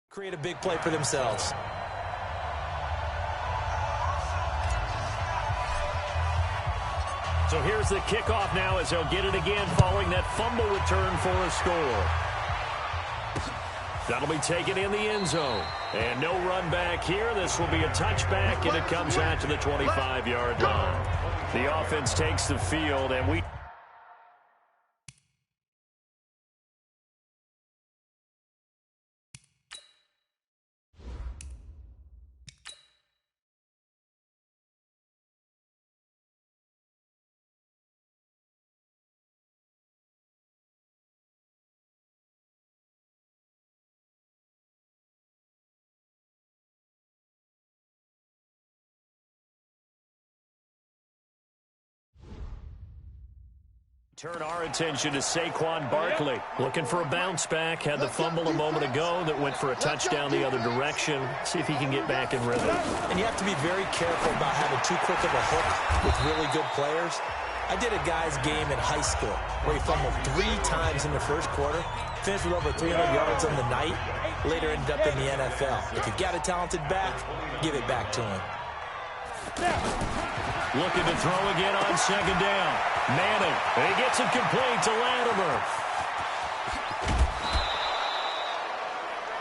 create a big play for themselves. So here's the kickoff now as they'll get it again following that fumble return for a score. That'll be taken in the end zone. And no run back here. This will be a touchback, and it comes out to the 25-yard line. The offense takes the field, and we... Turn our attention to Saquon Barkley. Looking for a bounce back. Had the fumble a moment ago that went for a touchdown the other direction. See if he can get back in rhythm. And you have to be very careful about having too quick of a hook with really good players. I did a guy's game in high school where he fumbled 3 times in the first quarter, finished with over 300 yards on the night, later ended up in the NFL. If you've got a talented back, give it back to him. Looking to throw again on second down. Manning, he gets it complete to Latimer.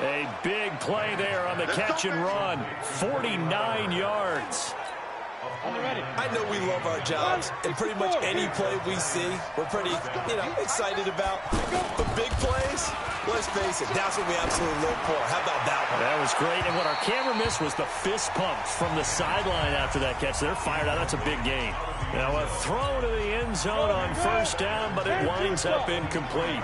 A big play there on the catch and run. 49 yards. I know we love our jobs, and pretty much any play we see, we're pretty, excited about. But big plays, let's face it, that's what we absolutely live for. How about that one? That was great, and what our camera missed was the fist pump from the sideline after that catch. They're fired out. That's a big gain. Now a throw to the end zone on first down, but it winds up incomplete.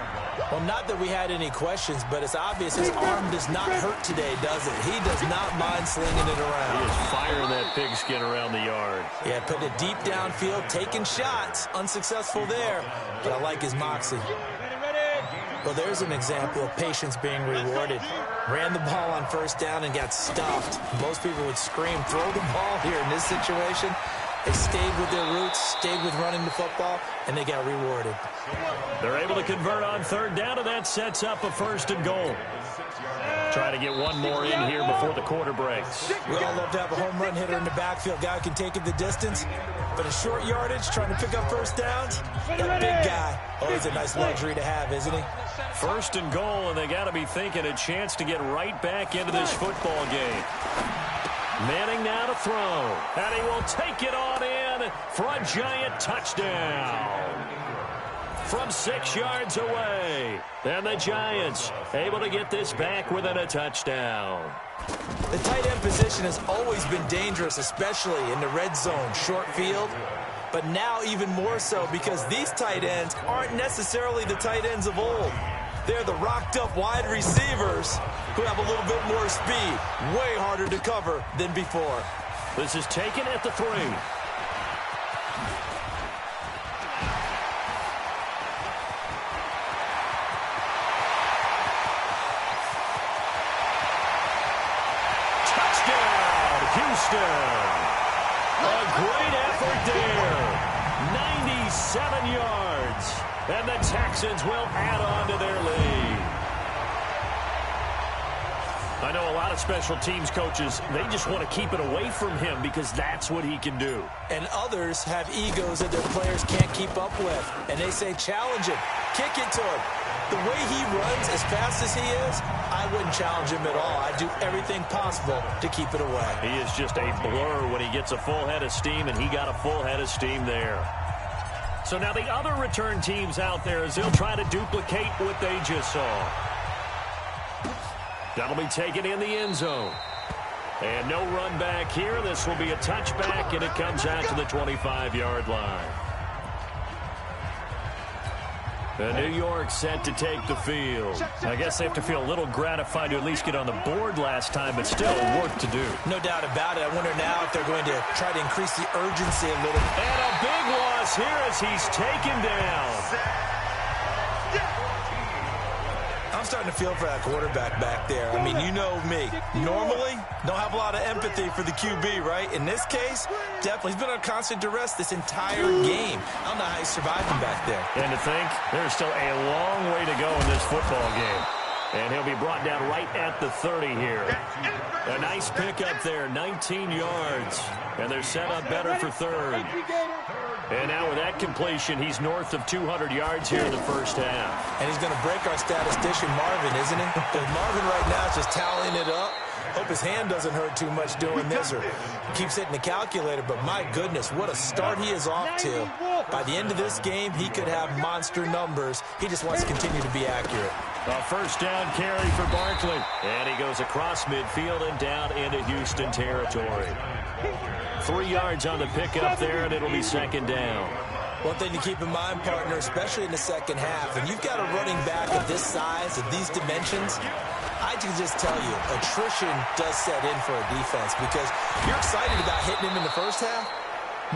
Well, not that we had any questions, but it's obvious his arm does not hurt today, does it? He does not mind slinging it around. He is firing that pigskin around the yard. Yeah, putting it deep downfield, taking shots. Unsuccessful there, but I like his moxie. Well, there's an example of patience being rewarded. Ran the ball on first down and got stuffed. Most people would scream, throw the ball here in this situation. They stayed with their roots, stayed with running the football, and they got rewarded. They're able to convert on third down, and that sets up a 1st and goal. Try to get one more in here before the quarter breaks. We all love to have a home run hitter in the backfield. Guy who can take it the distance. But a short yardage, trying to pick up first downs, that big guy, always a nice luxury to have, isn't he? 1st and goal, and they got to be thinking a chance to get right back into this football game. Manning now to throw, and he will take it on in for a giant touchdown from 6 yards away. And the Giants able to get this back within a touchdown. The tight end position has always been dangerous, especially in the red zone, short field. But now even more so because these tight ends aren't necessarily the tight ends of old. They're the rocked-up wide receivers who have a little bit more speed. Way harder to cover than before. This is taken at the 3. Touchdown, Houston. A great effort there. 97 yards. And the Texans will add on to their lead. I know a lot of special teams coaches, they just want to keep it away from him because that's what he can do. And others have egos that their players can't keep up with. And they say, challenge him, kick it to him. The way he runs as fast as he is, I wouldn't challenge him at all. I'd do everything possible to keep it away. He is just a blur when he gets a full head of steam, and he got a full head of steam there. So now the other return teams out there as they'll try to duplicate what they just saw. That'll be taken in the end zone. And no run back here. This will be a touchback, and it comes out to the 25-yard line. The New York set to take the field. I guess they have to feel a little gratified to at least get on the board last time, but still work to do. No doubt about it. I wonder now if they're going to try to increase the urgency a little. And a big loss here as he's taken down. I'm starting to feel for that quarterback back there. I mean, you know me. Normally, don't have a lot of empathy for the QB, right? In this case, definitely. He's been on constant duress this entire game. I don't know how he's surviving back there. And to think, there's still a long way to go in this football game. And he'll be brought down right at the 30 here. A nice pickup there, 19 yards. And they're set up better for third. And now with that completion, he's north of 200 yards here in the first half. And he's going to break our statistician Marvin, isn't he? Because Marvin right now is just tallying it up. Hope his hand doesn't hurt too much doing this or keeps hitting the calculator. But my goodness, what a start he is off to. By the end of this game, he could have monster numbers. He just wants to continue to be accurate. A first down carry for Barkley. And he goes across midfield and down into Houston territory. 3 yards on the pickup there, and it'll be second down. One thing to keep in mind, partner, especially in the second half, when you've got a running back of this size, of these dimensions, I can just tell you, attrition does set in for a defense because you're excited about hitting him in the first half.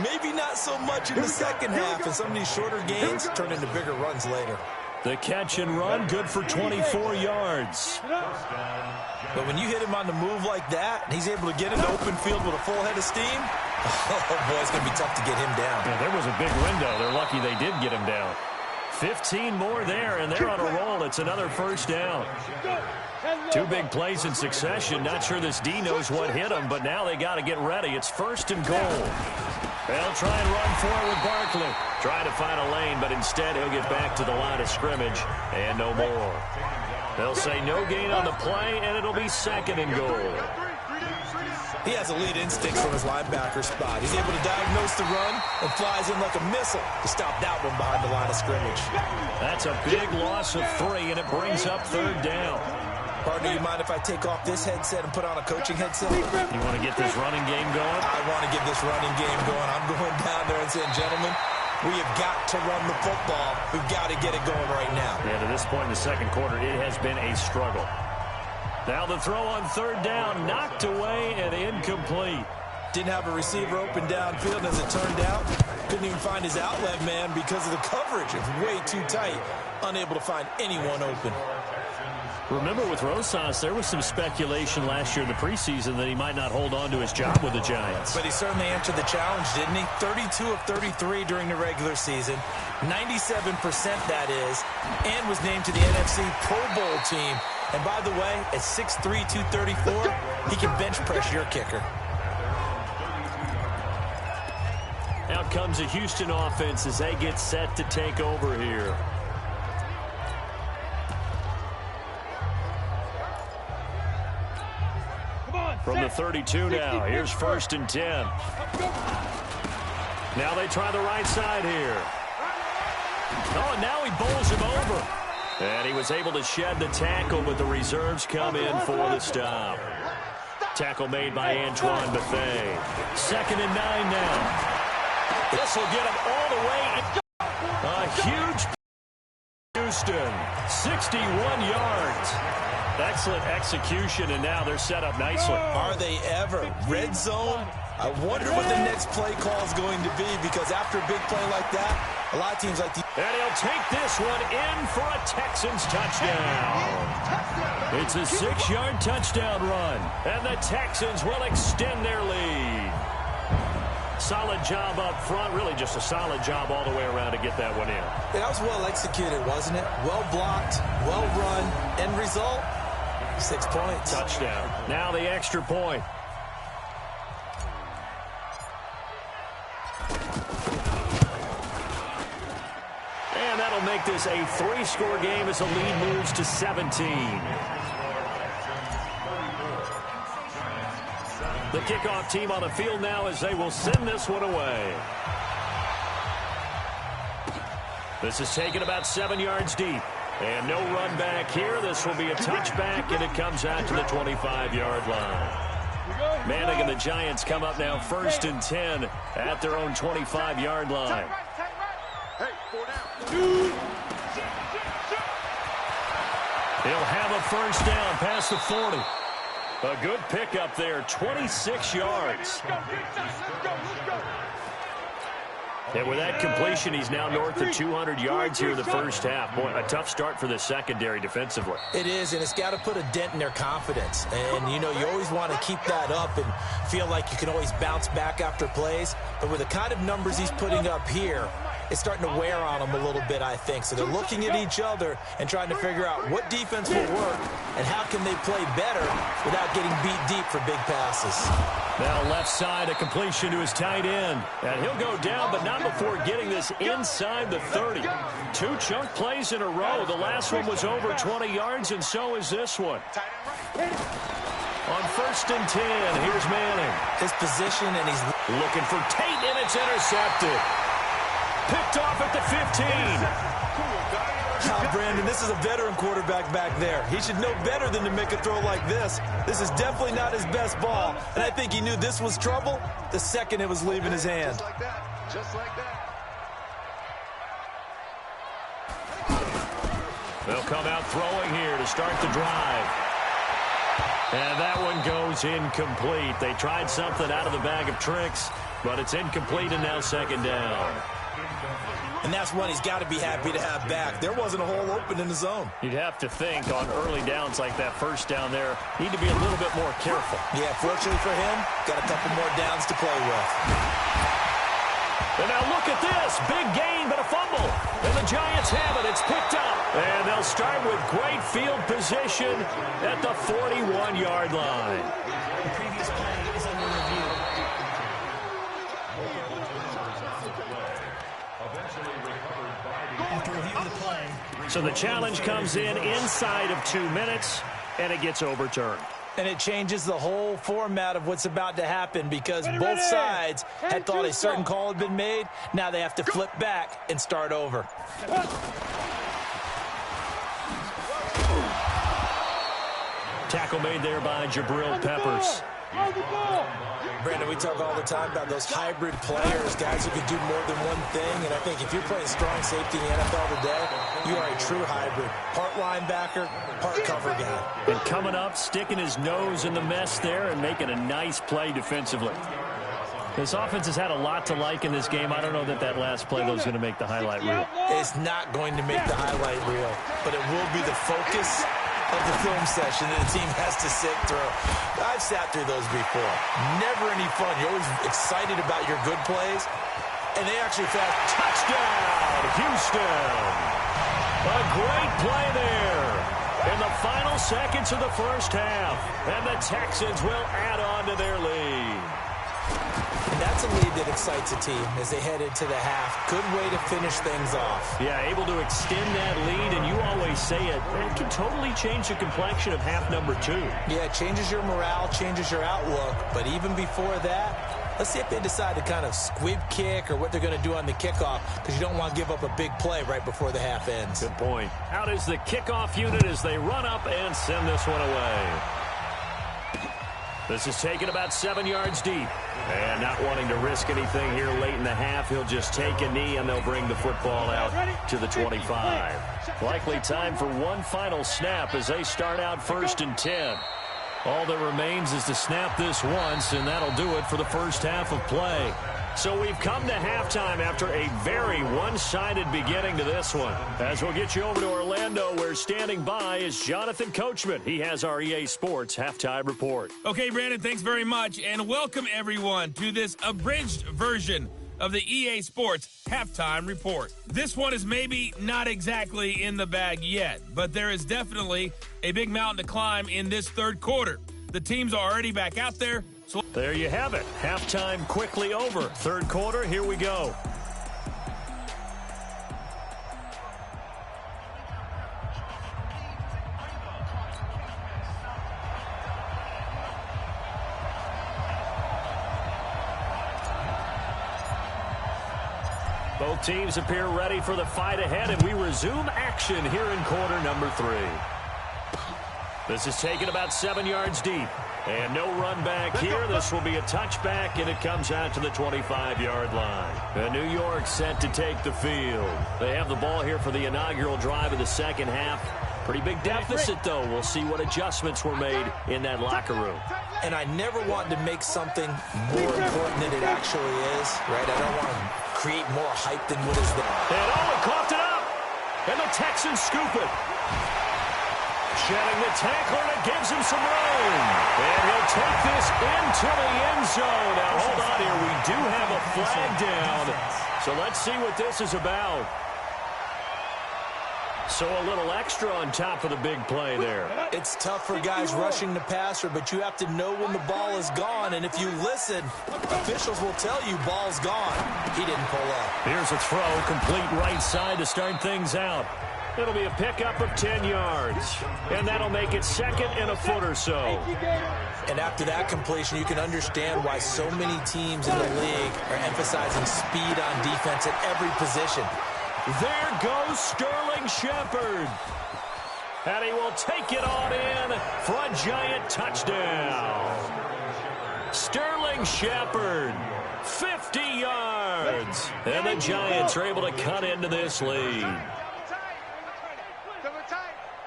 Maybe not so much in the second half, and some of these shorter gains turn into bigger runs later. The catch and run, good for 24 yards. But when you hit him on the move like that, and he's able to get in the open field with a full head of steam, oh boy, it's going to be tough to get him down. Yeah, there was a big window. They're lucky they did get him down. 15 more there, and they're on a roll. It's another first down. 2 big plays in succession. Not sure this D knows what hit him, but now they got to get ready. It's first and goal. They'll try and run forward with Barkley. Trying to find a lane, but instead he'll get back to the line of scrimmage and no more. They'll say no gain on the play, and it'll be second and goal. He has elite instincts from his linebacker spot. He's able to diagnose the run and flies in like a missile to stop that one behind the line of scrimmage. That's a big loss of 3, and it brings up third down. Partner, you mind if I take off this headset and put on a coaching headset? You want to get this running game going? I want to get this running game going. I'm going down there and saying, gentlemen, we have got to run the football. We've got to get it going right now. Yeah, to this point in the second quarter, it has been a struggle. Now the throw on third down, knocked away and incomplete. Didn't have a receiver open downfield, as it turned out. Couldn't even find his outlet man because of the coverage. It was way too tight. Unable to find anyone open. Remember with Rosas, there was some speculation last year in the preseason that he might not hold on to his job with the Giants. But he certainly answered the challenge, didn't he? 32 of 33 during the regular season. 97% that is. And was named to the NFC Pro Bowl team. And by the way, at 6'3", 234, he can bench press your kicker. Out comes a Houston offense as they get set to take over here. From the 32 now, here's first and 10. Now they try the right side here. Oh, and now he bowls him over. And he was able to shed the tackle, but the reserves come in for the stop. Tackle made by Antoine Bethea. 2nd and 9 now. This will get him all the way. A huge Houston, 61 yards. Excellent execution, and now they're set up nicely. Are they ever? Red zone? I wonder what the next play call is going to be, because after a big play like that, a lot of teams like to... And he'll take this one in for a Texans touchdown. It's a 6-yard touchdown run, and the Texans will extend their lead. Solid job up front, really just a solid job all the way around to get that one in. That was well executed, wasn't it? Well blocked, well run, end result, 6 points. Touchdown. Now the extra point. And that'll make this a 3-score game as the lead moves to 17. The kickoff team on the field now as they will send this one away. This is taken about 7 yards deep. And no run back here. This will be a touchback, and it comes out to the 25-yard line. Manning and the Giants come up now 1st and 10 at their own 25-yard line. He'll have a first down past the 40. A good pickup there, 26 yards. And with that completion, he's now north of 200 yards here in the first half. Boy, a tough start for the secondary defensively. It is, and it's got to put a dent in their confidence. And, you know, you always want to keep that up and feel like you can always bounce back after plays. But with the kind of numbers he's putting up here, is starting to wear on them a little bit, I think. So they're looking at each other and trying to figure out what defense will work and how can they play better without getting beat deep for big passes. Now left side, a completion to his tight end. And he'll go down, but not before getting this inside the 30. 2 chunk plays in a row. The last one was over 20 yards, and so is this one. On 1st and 10, here's Manning. His position, and he's looking for Tate, and it's intercepted. Picked off at the 15. Brandon, this is a veteran quarterback back there. He should know better than to make a throw like this. This is definitely not his best ball, and I think he knew this was trouble the second it was leaving his hand. Just like that. Just like that. They'll come out throwing here to start the drive. And that one goes incomplete. They tried something out of the bag of tricks, but it's incomplete, and now 2nd down. And that's one he's got to be happy to have back. There wasn't a hole open in the zone. You'd have to think on early downs like that 1st down there, need to be a little bit more careful. Yeah, fortunately for him, got a couple more downs to play with. And now look at this. Big gain, but a fumble. And the Giants have it. It's picked up. And they'll start with great field position at the 41-yard line. The previous play is under review. After review of the play. So the challenge comes in inside of 2 minutes, and it gets overturned. And it changes the whole format of what's about to happen because both sides had thought a certain call had been made. Now they have to flip back and start over. Tackle made there by Jabril Peppers. Brandon, we talk all the time about those hybrid players, guys who can do more than one thing. And I think if you're playing strong safety in the NFL today, you are a true hybrid. Part linebacker, part cover guy. And coming up, sticking his nose in the mess there and making a nice play defensively. This offense has had a lot to like in this game. I don't know that that last play, though, is going to make the highlight reel. It's not going to make the highlight reel, but it will be the focus of the film session that the team has to sit through. I've sat through those before. Never any fun. You're always excited about your good plays, and they actually found touchdown, Houston. A great play there in the final seconds of the 1st half, and the Texans will add on to their lead. And that's a lead that excites a team as they head into the half. Good way to finish things off. Yeah, able to extend that lead, and you always say it can totally change the complexion of half number 2. Yeah, it changes your morale, changes your outlook. But even before that, let's see if they decide to kind of squib kick or what they're going to do on the kickoff, because you don't want to give up a big play right before the half ends. Good point. Out is the kickoff unit as they run up and send this one away. This is taken about 7 yards deep. And not wanting to risk anything here late in the half, he'll just take a knee, and they'll bring the football out to the 25. Likely time for one final snap as they start out 1st and 10. All that remains is to snap this once, and that'll do it for the 1st half of play. So we've come to halftime after a very one-sided beginning to this one. As we'll get you over to Orlando, where standing by is Jonathan Coachman. He has our EA Sports Halftime Report. Okay, Brandon, thanks very much, and welcome everyone to this abridged version of the EA Sports Halftime Report. This one is maybe not exactly in the bag yet, but there is definitely a big mountain to climb in this 3rd quarter. The teams are already back out there. So there you have it. Halftime quickly over. 3rd quarter, here we go. Both teams appear ready for the fight ahead, and we resume action here in quarter number 3. This is taken about 7 yards deep. And no run back here. This will be a touchback, and it comes out to the 25-yard line. And New York set to take the field. They have the ball here for the inaugural drive of the 2nd half. Pretty big deficit, though. We'll see what adjustments were made in that locker room. And I never want to make something more important than it actually is, right? I don't want to create more hype than what is there. And he coughed it up. And the Texans scoop it. Shedding the tackler, and it gives him some room. And he'll take this into the end zone. Now, hold on here. We do have a flag down. So So let's see what this is about. So a little extra on top of the big play there. It's tough for guys rushing the passer, but you have to know when the ball is gone. And if you listen, officials will tell you ball's gone. He didn't pull up. Here's a throw, complete right side to start things out. It'll be a pickup of 10 yards. And that'll make it second and a foot or so. And after that completion, you can understand why so many teams in the league are emphasizing speed on defense at every position. There goes Sterling Shepard. And he will take it on in for a Giant touchdown. Sterling Shepard, 50 yards. And the Giants are able to cut into this lead.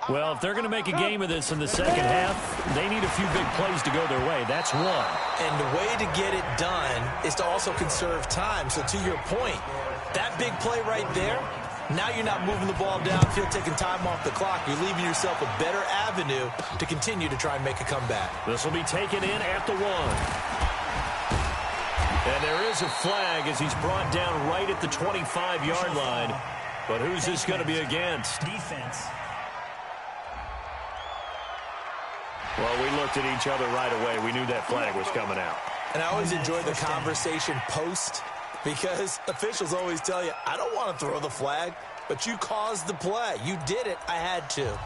Well, if they're going to make a game of this in the second half, they need a few big plays to go their way. That's one. And the way to get it done is to also conserve time. So to your point, that big play right there, now you're not moving the ball downfield, taking time off the clock. You're leaving yourself a better avenue to continue to try and make a comeback. This will be taken in at the 1. And there is a flag as he's brought down right at the 25-yard line. But who's this going to be against? Defense. Well, we looked at each other right away. We knew that flag was coming out. And I always enjoy the conversation post, because officials always tell you, I don't want to throw the flag, but you caused the play. You did it. I had to.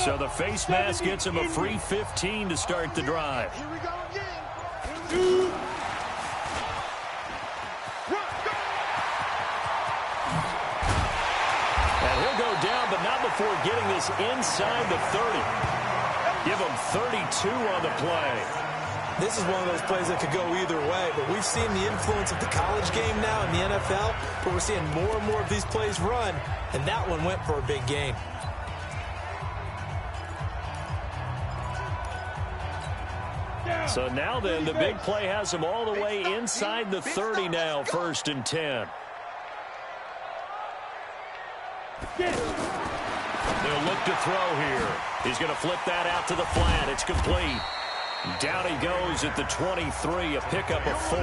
So the face mask gets him a free 15 to start the drive. Here we go again. And he'll go down, but not before getting this inside the 30. Give him 32 on the play. This is one of those plays that could go either way, but we've seen the influence of the college game now in the NFL, but we're seeing more and more of these plays run, and that one went for a big gain. So now then, the big play has him all the way inside the 30 now, 1st and 10. They'll look to throw here. He's going to flip that out to the flat. It's complete. Down he goes at the 23, a pickup of 4.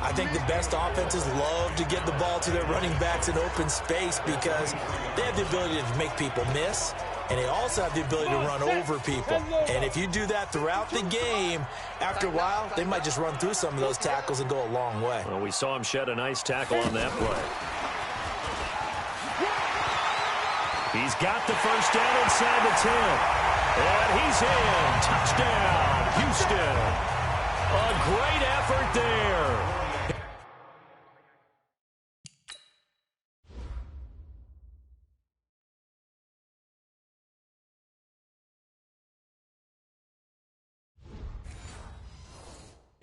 I think the best offenses love to get the ball to their running backs in open space because they have the ability to make people miss, and they also have the ability to run over people. And if you do that throughout the game, after a while, they might just run through some of those tackles and go a long way. Well, we saw him shed a nice tackle on that play. He's got the first down inside the 10. And he's in. Touchdown, Houston. A great effort there.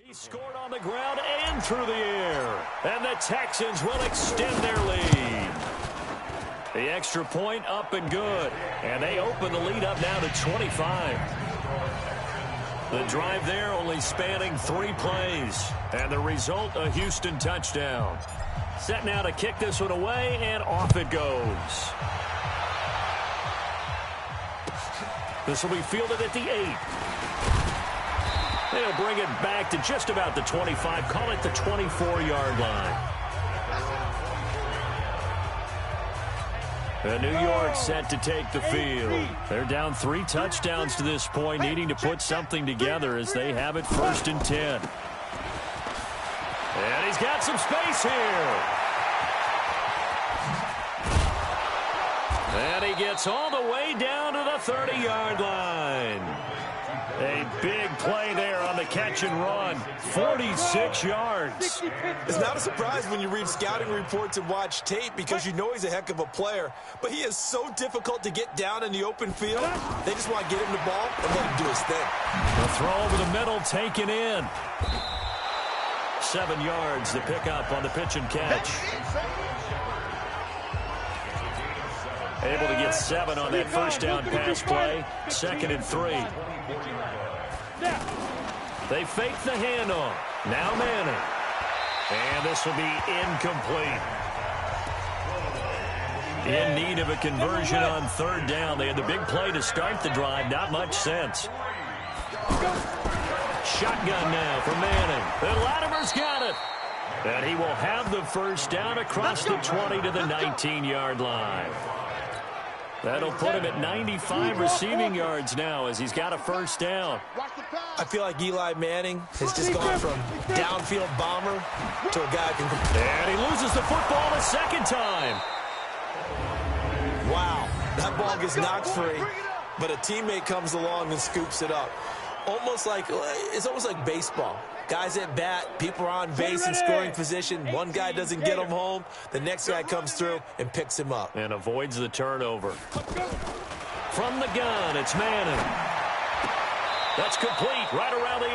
He scored on the ground and through the air. And the Texans will extend their lead. The extra point up and good. And they open the lead up now to 25. The drive there only spanning 3 plays. And the result, a Houston touchdown. Set now to kick this one away, and off it goes. This will be fielded at the 8. They'll bring it back to just about the 25. Call it the 24-yard line. New York set to take the field. They're down 3 touchdowns to this point, needing to put something together as they have it 1st and 10. And he's got some space here. And he gets all the way down to the 30-yard line. A big play there on the catch and run. 46 yards. It's not a surprise when you read scouting reports and watch tape because you know he's a heck of a player. But he is so difficult to get down in the open field. They just want to get him the ball and let him do his thing. The throw over the middle taken in. 7 yards, the pickup on the pitch and catch. Able to get 7 on that first down pass play. 2nd and 3. They fake the handoff. Now Manning. And this will be incomplete. In need of a conversion on 3rd down. They had the big play to start the drive. Not much sense. Shotgun now for Manning. And Latimer's got it. And he will have the first down across the 20 to the 19-yard line. That'll put him at 95 receiving yards now as he's got a first down. I feel like Eli Manning has just gone from downfield bomber to a guy who can... And he loses the football the second time. Wow, that ball gets knocked free, but a teammate comes along and scoops it up. It's almost like baseball. Guys at bat, people are on base in scoring position. One guy doesn't get him home. The next guy comes through and picks him up. And avoids the turnover. From the gun, it's Manning. That's complete, right around the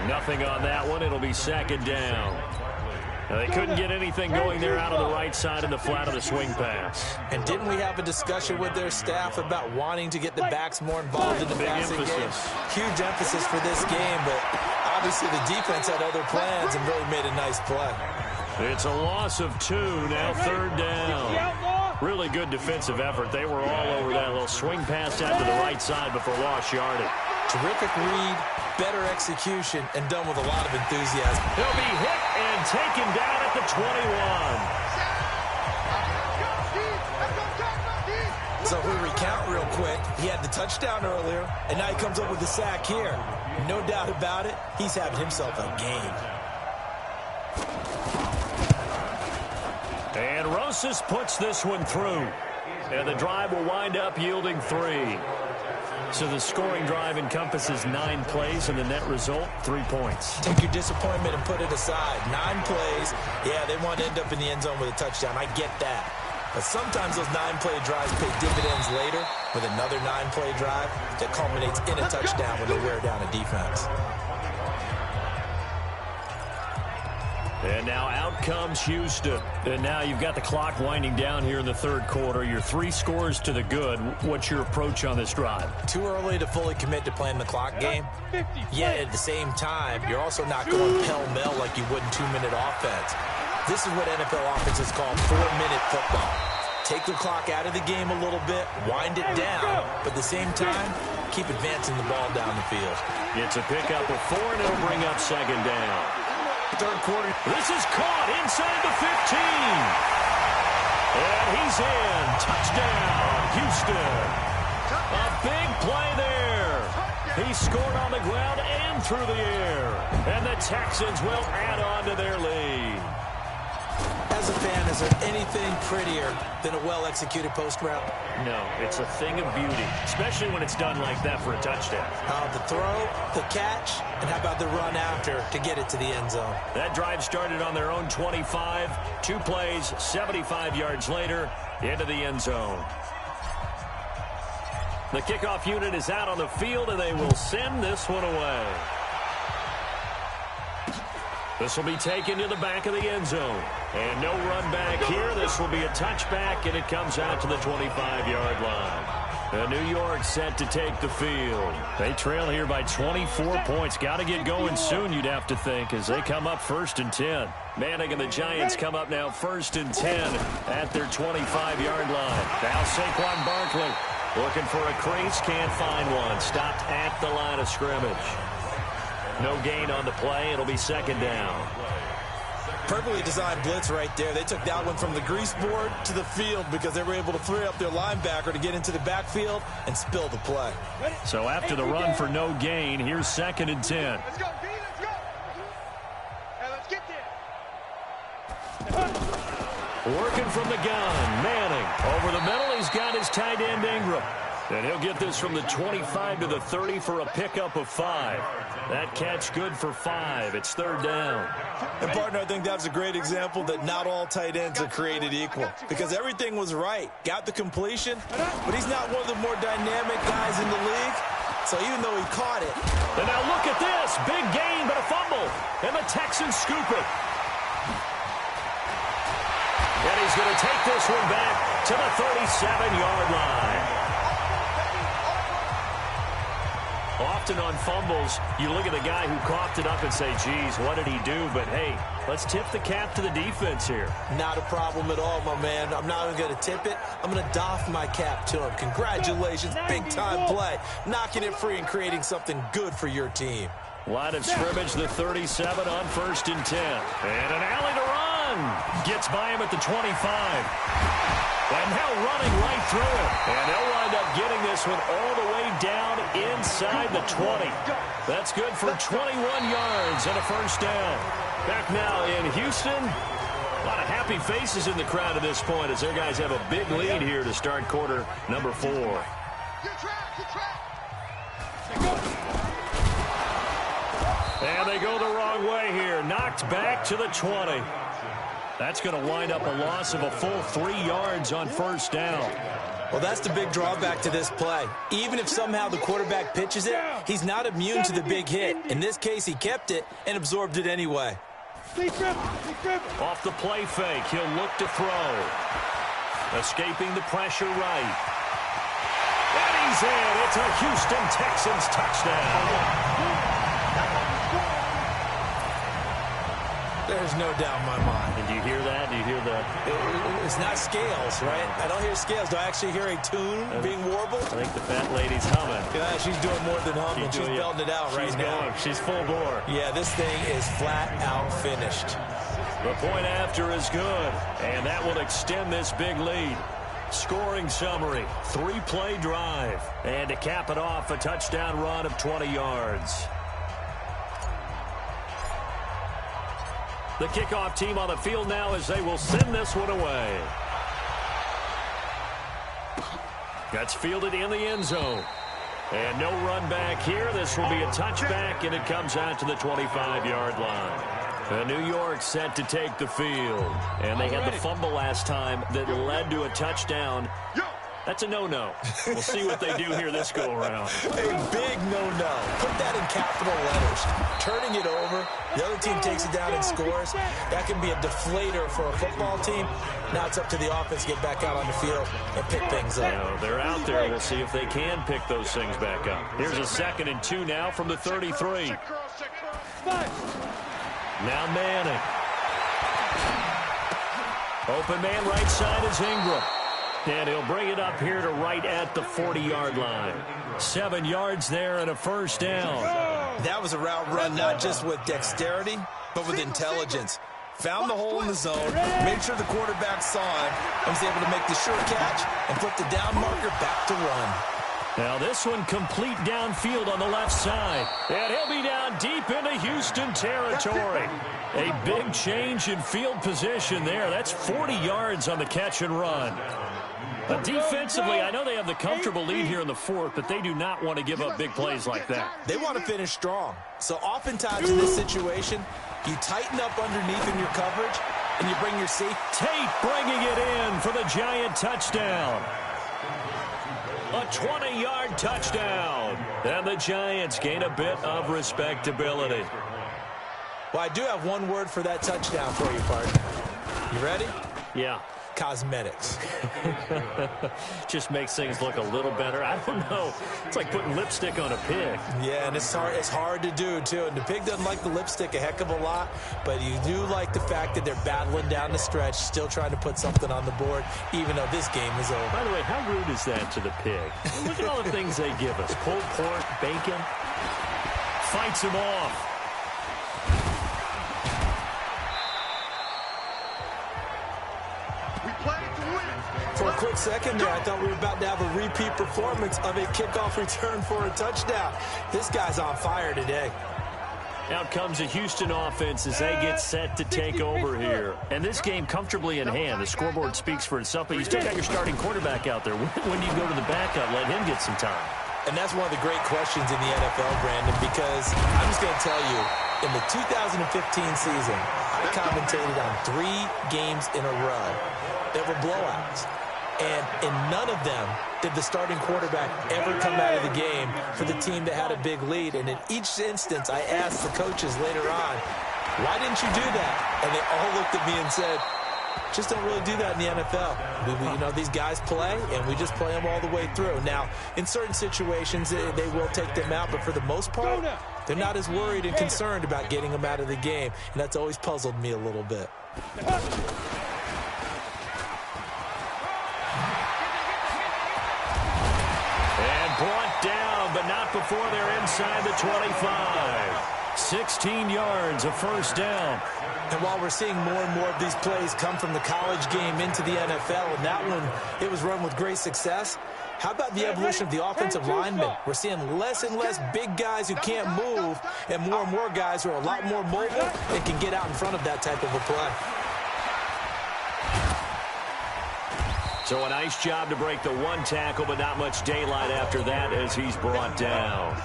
8. Nothing on that one. It'll be second down. Now, they couldn't get anything going there out of the right side of the flat of the swing pass. And didn't we have a discussion with their staff about wanting to get the backs more involved in the passing game? Huge emphasis for this game, but obviously the defense had other plans and really made a nice play. It's a loss of 2, now third down. Really good defensive effort. They were all over that little swing pass out to the right side before lost yardage. Terrific read, better execution, and done with a lot of enthusiasm. He'll be hit and taken down at the 21. So if we recount real quick, he had the touchdown earlier, and now he comes up with the sack here. No doubt about it, he's having himself a game. And Rosas puts this one through. And the drive will wind up yielding 3. So the scoring drive encompasses 9 plays, and the net result, 3 points. Take your disappointment and put it aside. 9 plays. Yeah, they want to end up in the end zone with a touchdown. I get that. But sometimes those 9-play drives pay dividends later with another 9-play drive that culminates in a touchdown when they wear down a defense. And now out comes Houston. And now you've got the clock winding down here in the third quarter. You're 3 scores to the good. What's your approach on this drive? Too early to fully commit to playing the clock game. Yet at the same time, you're also not going pell-mell like you would in 2-minute offense. This is what NFL offenses call 4-minute football. Take the clock out of the game a little bit, wind it down, but at the same time, keep advancing the ball down the field. It's a pickup of 4, and it'll bring up second down. Third quarter. This is caught inside the 15. And he's in. Touchdown, Houston. A big play there. He scored on the ground and through the air. And the Texans will add on to their lead. As a fan, is there anything prettier than a well-executed post route? No, it's a thing of beauty, especially when it's done like that for a touchdown. The throw, the catch, and how about the run after to get it to the end zone? That drive started on their own 25. 2 plays, 75 yards later, into the end zone. The kickoff unit is out on the field, and they will send this one away. This will be taken to the back of the end zone. And no run back here. This will be a touchback, and it comes out to the 25-yard line. New York set to take the field. They trail here by 24 points. Got to get going soon, you'd have to think, as they come up 1st and 10. Manning and the Giants come up now 1st and 10 at their 25-yard line. Now Saquon Barkley looking for a crease, can't find one. Stopped at the line of scrimmage. No gain on the play. It'll be second down. Perfectly designed blitz right there. They took that one from the grease board to the field because they were able to free up their linebacker to get into the backfield and spill the play. So after the run for no gain, here's 2nd and 10. Let's go, D, let's go. Hey, let's get there. Working from the gun, Manning. Over the middle, he's got his tight end Ingram. And he'll get this from the 25 to the 30 for a pickup of 5. That catch good for 5. It's 3rd down. And, partner, I think that's a great example that not all tight ends are created equal because everything was right. Got the completion, but he's not one of the more dynamic guys in the league. So even though he caught it. And now look at this. Big gain, but a fumble. And the Texans scoop it. And he's going to take this one back to the 37-yard line. Off often on fumbles, you look at the guy who coughed it up and say, geez, what did he do? But, hey, let's tip the cap to the defense here. Not a problem at all, my man. I'm not even going to tip it. I'm going to doff my cap to him. Congratulations, big-time play. Knocking it free and creating something good for your team. Line of scrimmage, the 37 on 1st and 10. And an alley to run. Gets by him at the 25. And now running right through it. And they'll wind up getting this one all the way down inside the 20. That's good for 21 yards and a first down. Back now in Houston. A lot of happy faces in the crowd at this point as their guys have a big lead here to start quarter number 4. And they go the wrong way here. Knocked back to the 20. That's going to wind up a loss of a full 3 yards on first down. Well, that's the big drawback to this play. Even if somehow the quarterback pitches it, he's not immune to the big hit. In this case, he kept it and absorbed it anyway. Off the play fake, he'll look to throw. Escaping the pressure right. And he's in. It's a Houston Texans touchdown. There's no doubt in my mind. And do you hear that? Do you hear that? It's not scales, right? I don't hear scales. Do I actually hear a tune being warbled? I think the fat lady's humming. Yeah, she's doing more than humming. She's belting it out right now. She's full bore. Yeah, this thing is flat out finished. The point after is good, and that will extend this big lead. Scoring summary, 3-play drive. And to cap it off, a touchdown run of 20 yards. The kickoff team on the field now as they will send this one away. That's fielded in the end zone. And no run back here. This will be a touchback, and it comes out to the 25-yard line. And New York set to take the field. And they had the fumble last time that led to a touchdown. That's a no-no. We'll see what they do here this go-around. A big no-no. Put that in capital letters. Turning it over, the other team takes it down and scores. That can be a deflator for a football team. Now it's up to the offense to get back out on the field and pick things up. Now, they're out there. We'll see if they can pick those things back up. Here's a 2nd and 2 now from the 33. Now Manning. Open man right side is Ingram. And he'll bring it up here to right at the 40-yard line. 7 yards there and a first down. That was a route run not just with dexterity, but with intelligence. Found the hole in the zone, made sure the quarterback saw it, and was able to make the sure catch and put the down marker back to run. Now this one complete downfield on the left side. And he'll be down deep into Houston territory. A big change in field position there. That's 40 yards on the catch and run. But defensively, I know they have the comfortable lead here in the 4th, but they do not want to give up big plays like that. They want to finish strong. So oftentimes in this situation, you tighten up underneath in your coverage, and you bring your safety. Tate bringing it in for the Giant touchdown. A 20-yard touchdown. And the Giants gain a bit of respectability. Well, I do have one word for that touchdown for you, partner. You ready? Yeah. Cosmetics. Just makes things look a little better. I don't know. It's like putting lipstick on a pig. Yeah, and it's hard to do, too. And the pig doesn't like the lipstick a heck of a lot, but you do like the fact that they're battling down the stretch, still trying to put something on the board, even though this game is over. By the way, how rude is that to the pig? Look at all the things they give us. Pulled pork, bacon. Fights him off. For a quick second there, I thought we were about to have a repeat performance of a kickoff return for a touchdown. This guy's on fire today. Out comes a Houston offense as they get set to take over here. And this game comfortably in hand. The scoreboard speaks for itself, but you still got your starting quarterback out there. When do you go to the backup? Let him get some time. And that's one of the great questions in the NFL, Brandon, because I'm just going to tell you, in the 2015 season, I commentated on 3 games in a row that were blowouts. And in none of them did the starting quarterback ever come out of the game for the team that had a big lead. And in each instance, I asked the coaches later on, why didn't you do that? And they all looked at me and said, Just don't really do that in the NFL. These guys play, and we just play them all the way through. Now, in certain situations, they will take them out, but for the most part, they're not as worried and concerned about getting them out of the game, and that's always puzzled me a little bit. Brought down, but not before they're inside the 25. 16 yards, a first down. And while we're seeing more and more of these plays come from the college game into the NFL, and that one, it was run with great success, how about the evolution of the offensive linemen? We're seeing less and less big guys who can't move and more guys who are a lot more mobile and can get out in front of that type of a play. So a nice job to break the one tackle, but not much daylight after that as he's brought down.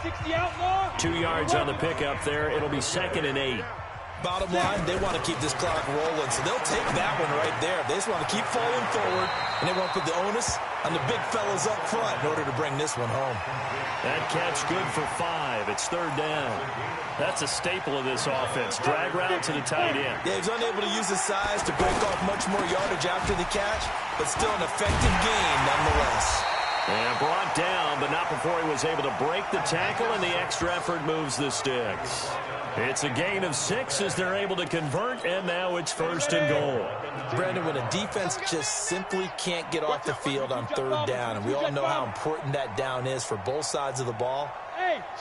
2 yards on the pickup there. It'll be 2nd and 8. Bottom line, they want to keep this clock rolling, so they'll take that one right there. They just want to keep falling forward, and they won't put the onus on the big fellas up front in order to bring this one home. That catch good for 5. It's 3rd down. That's a staple of this offense. Drag route to the tight end. Yeah, he's unable to use his size to break off much more yardage after the catch, but still an effective gain nonetheless. And brought down, but not before he was able to break the tackle, and the extra effort moves the sticks. It's a gain of 6 as they're able to convert, and now it's 1st and goal. Brandon, when a defense just simply can't get off the field on 3rd down, and we all know how important that down is for both sides of the ball,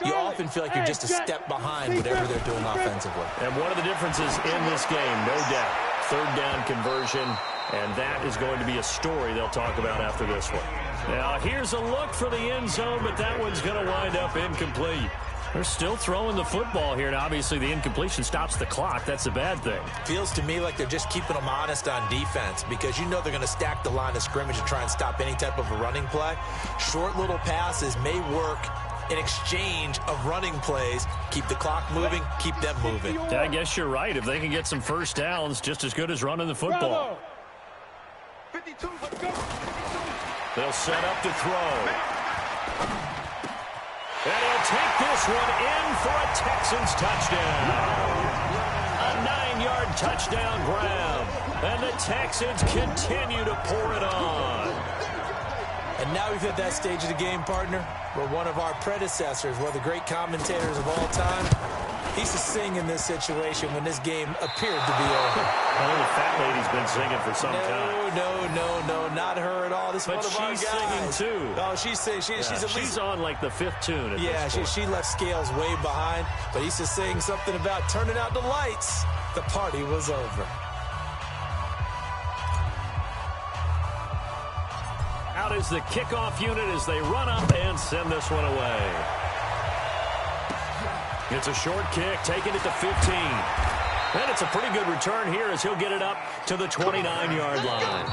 you often feel like you're just a step behind whatever they're doing offensively. And one of the differences in this game, no doubt, 3rd down conversion, and that is going to be a story they'll talk about after this one. Now, here's a look for the end zone, but that one's going to wind up incomplete. They're still throwing the football here, and obviously the incompletion stops the clock. That's a bad thing. Feels to me like they're just keeping them honest on defense because you know they're going to stack the line of scrimmage and try and stop any type of a running play. Short little passes may work in exchange of running plays. Keep the clock moving, keep them moving. Yeah, I guess you're right. If they can get some first downs, just as good as running the football. 52, let's go. 52. They'll set up to throw. And he'll take this one in for a Texans touchdown. A 9-yard touchdown grab. And the Texans continue to pour it on. And now we've hit that stage of the game, partner, where one of our predecessors, one of the great commentators of all time, he used to sing in this situation when this game appeared to be over. Oh, the fat lady's been singing for some time. No, not her at all. This is one of our guys. But she's singing, too. Oh, she's singing. She's on, like, the 5th tune at this point. she left Scales way behind, but he used to sing something about turning out the lights. The party was over. Out is the kickoff unit as they run up and send this one away. It's a short kick, taking it to 15. And it's a pretty good return here as he'll get it up to the 29-yard line.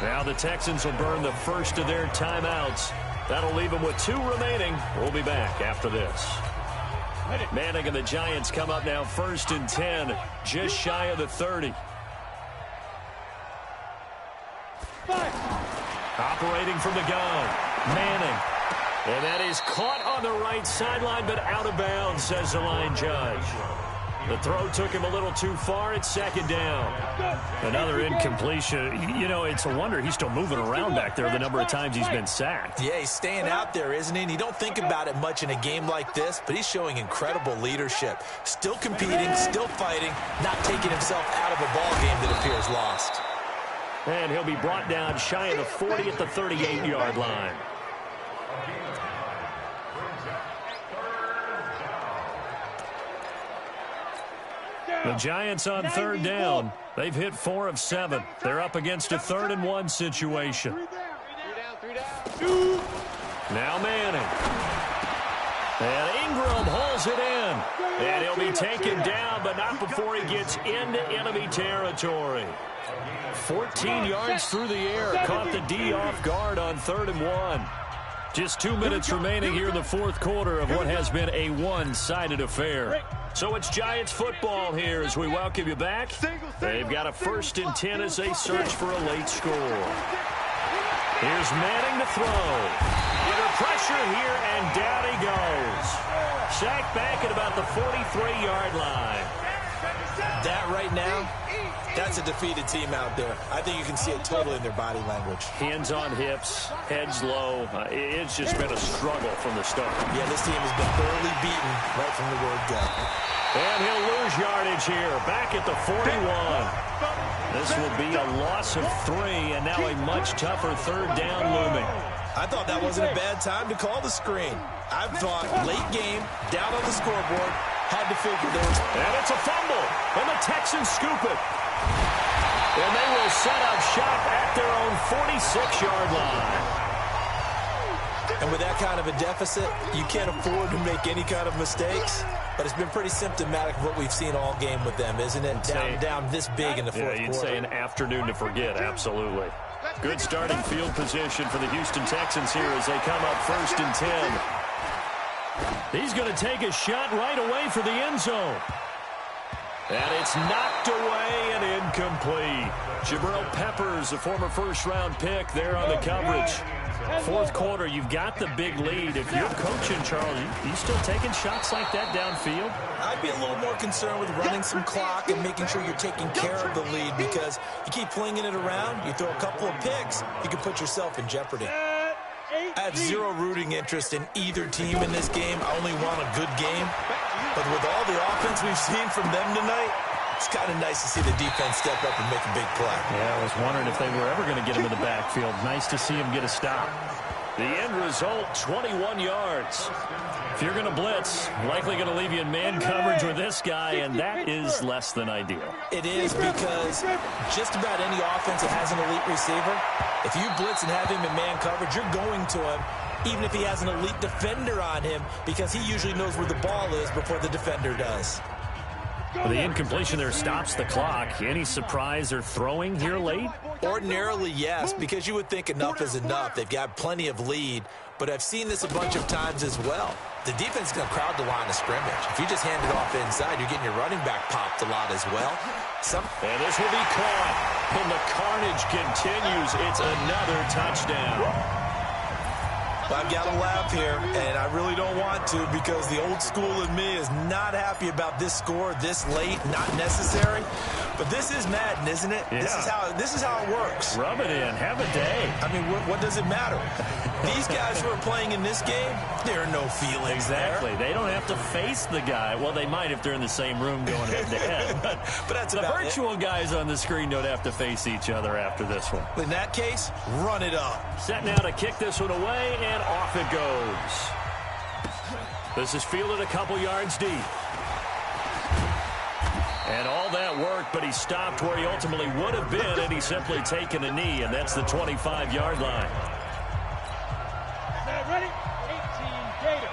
Now the Texans will burn the first of their timeouts. That'll leave them with 2 remaining. We'll be back after this. Manning and the Giants come up now 1st and 10, just shy of the 30. Operating from the gun, Manning. And that is caught on the right sideline, but out of bounds, says the line judge. The throw took him a little too far. It's 2nd down. Another incompletion. You know, it's a wonder he's still moving around back there the number of times he's been sacked. Yeah, he's staying out there, isn't he? And you don't think about it much in a game like this, but he's showing incredible leadership. Still competing, still fighting, not taking himself out of a ball game that appears lost. And he'll be brought down shy of the 40 at the 38-yard line. The Giants on 3rd down. They've hit 4 of 7. They're up against a 3rd and 1 situation. 3 down. Now Manning. And Ingram holds it in. And he'll be taken down, but not before he gets into enemy territory. 14 yards through the air. Caught the D off guard on 3rd and 1. Just 2 minutes remaining here in the 4th quarter of what has been a one-sided affair. So it's Giants football here as we welcome you back. They've got a 1st and 10 as they search for a late score. Here's Manning to throw. Under pressure here, and down he goes. Sacked back at about the 43-yard line. That right now, that's a defeated team out there. I think you can see it totally in their body language. Hands on hips, heads low. It's just been a struggle from the start. Yeah, this team has been thoroughly beaten right from the word go. And he'll lose yardage here, back at the 41. This will be a loss of 3, and now a much tougher third down looming. I thought that wasn't a bad time to call the screen. I thought late game, down on the scoreboard, had to figure there was... And it's a fumble, and the Texans scoop it. And they will set up shop at their own 46-yard line. And with that kind of a deficit, you can't afford to make any kind of mistakes. But it's been pretty symptomatic of what we've seen all game with them, isn't it? Down this big in the fourth quarter. Yeah, you'd say an afternoon to forget, absolutely. Good starting field position for the Houston Texans here as they come up 1st and 10. He's going to take a shot right away for the end zone. And it's knocked away and incomplete. Jabril Peppers, a former first-round pick, there on the coverage. Fourth quarter, you've got the big lead. If you're coaching, Charles, you still taking shots like that downfield? I'd be a little more concerned with running some clock and making sure you're taking care of the lead, because you keep flinging it around, you throw a couple of picks, you can put yourself in jeopardy. I have zero rooting interest in either team in this game. I only want a good game. But with all the offense we've seen from them tonight, it's kind of nice to see the defense step up and make a big play. Yeah, I was wondering if they were ever going to get him in the backfield. Nice to see him get a stop. The end result, 21 yards. If you're going to blitz, likely going to leave you in man coverage with this guy, and that is less than ideal. It is, because just about any offense that has an elite receiver, if you blitz and have him in man coverage, you're going to him, even if he has an elite defender on him, because he usually knows where the ball is before the defender does. Well, the incompletion there stops the clock. Any surprise or throwing here late? Ordinarily, yes, because you would think enough is enough. They've got plenty of lead, but I've seen this a bunch of times as well. The defense is going to crowd the line of scrimmage. If you just hand it off inside, you're getting your running back popped a lot as well. And this will be caught, and the carnage continues. It's another touchdown. I've got to laugh here, and I really don't want to, because the old school in me is not happy about this score this late, not necessary. But this is Madden, isn't it? Yeah. This is how it works. Rub it in. Have a day. I mean, what does it matter? These guys who are playing in this game, there are no feelings exactly. there. They don't have to face the guy. Well, they might if they're in the same room going head-to-head. But that's the virtual guys on the screen don't have to face each other after this one. In that case, run it up. Set now to kick this one away, and off it goes. This is fielded a couple yards deep. And all that worked, but he stopped where he ultimately would have been, and he's simply taken a knee, and that's the 25-yard line. Ready? 18, Gator.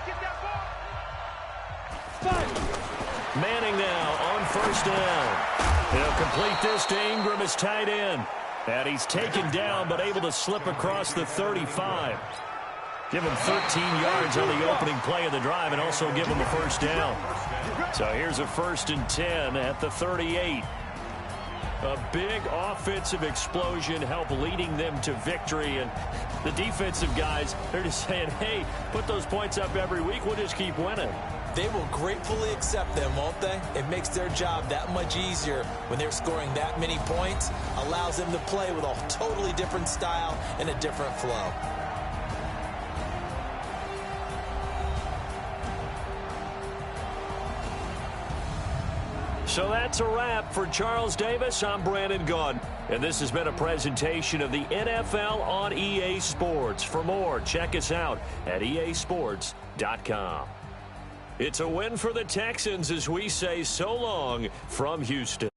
Get that ball. Manning now on 1st down. He'll complete this to Ingram as tight end. And he's taken down, but able to slip across the 35. Give him 13 yards on the opening play of the drive, and also give him a 1st down. So here's a 1st and 10 at the 38. A big offensive explosion helped leading them to victory. And the defensive guys, they're just saying, hey, put those points up every week. We'll just keep winning. They will gratefully accept them, won't they? It makes their job that much easier when they're scoring that many points. Allows them to play with a totally different style and a different flow. So that's a wrap for Charles Davis. I'm Brandon Gunn, and this has been a presentation of the NFL on EA Sports. For more, check us out at easports.com. It's a win for the Texans as we say so long from Houston.